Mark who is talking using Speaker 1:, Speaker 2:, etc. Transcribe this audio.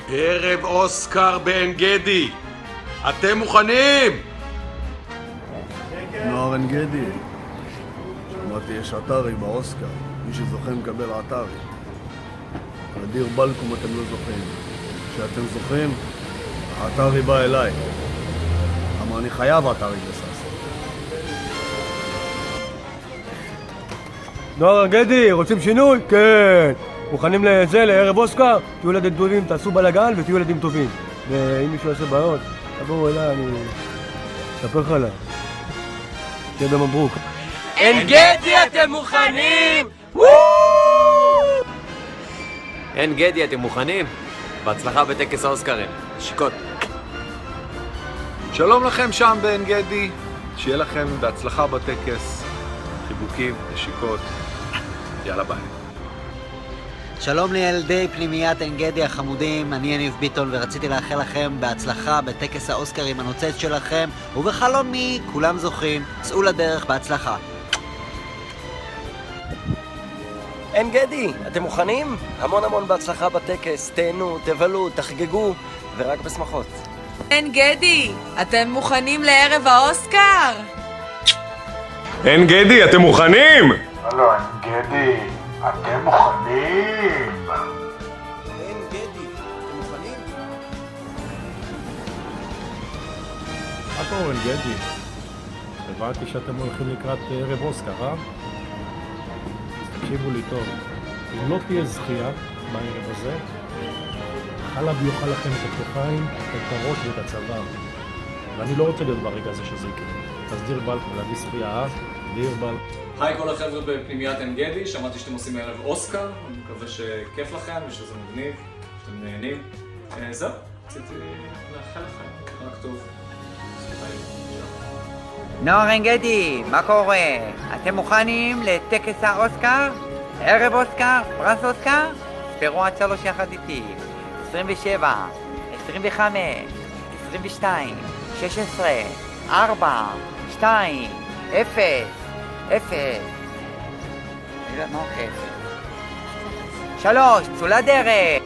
Speaker 1: ערב אוסקר בעין גדי. אתם מוכנים?
Speaker 2: נוער עין גדי, שמעתי יש אתרי באוסקר, מי שזוכה מקבל אתרי. אדיר בלקום אתם לא זוכים. כשאתם זוכים, האתרי בא אליי. אמר אני חייב אתרי גסס.
Speaker 3: נוער עין גדי, רוצים שינוי? כן. מוכנים לזה, לערב אוסקר? תהיו ילדים טובים, תעשו בלגן ותהיו ילדים טובים. ואם מישהו יעשה בעיות, תבואו אליי, אני אספר לך עליי. תהיה במברוק.
Speaker 4: עין גדי, אתם מוכנים?
Speaker 5: עין גדי, אתם מוכנים? בהצלחה בטקס האוסקרים. שיקות.
Speaker 6: שלום לכם שם בעין גדי, שיהיה לכם בהצלחה בטקס. חיבוקים, נשיקות. יאללה ביי.
Speaker 7: שלום לילדי פנימיית עין גדי החמודים, אני יניב ביטון ורציתי לאחל לכם בהצלחה בטקס האוסקרים הנוצץ שלכם, ובחלומי כולם זוכים, צאו לדרך בהצלחה.
Speaker 4: עין גדי, אתם מוכנים? המון בהצלחה בטקס, תהנו, תבלו, תחגגו, ורק בשמחות.
Speaker 8: עין גדי, אתם מוכנים לערב האוסקר?
Speaker 1: עין גדי, אתם מוכנים?
Speaker 9: הלו, עין גדי, אתם מוכנים?
Speaker 4: עין גדי, אתם מוכנים?
Speaker 10: מה קורה עין גדי? הבנתי שאתם הולכים לקראת ערב אוסקר, תקשיבו לי טוב, אם לא תהיה זכייה בערב הזה, חלב יאכל לכם את הכתפיים, את הראש ואת הצוואר. ואני לא רוצה להיות ברגע הזה שזה יקרה. אז דיר בלק, להביא זכייה, דיר בלק.
Speaker 11: היי כל החבר'ה בפנימיית עין גדי, שמעתי שאתם עושים ערב אוסקר, אני מקווה שכיף לכם ושזה מגניב, שאתם נהנים. זהו, רציתי לאחל לכם, רק טוב.
Speaker 7: נוער עין גדי, מה קורה? אתם מוכנים לטקס האוסקר? ערב אוסקר? פרס אוסקר? ספרו עד 3 יחד איתי. 27, 25, 22, 16, 4, 2, 0, 0. מה הולך? 3, צאו לדרך!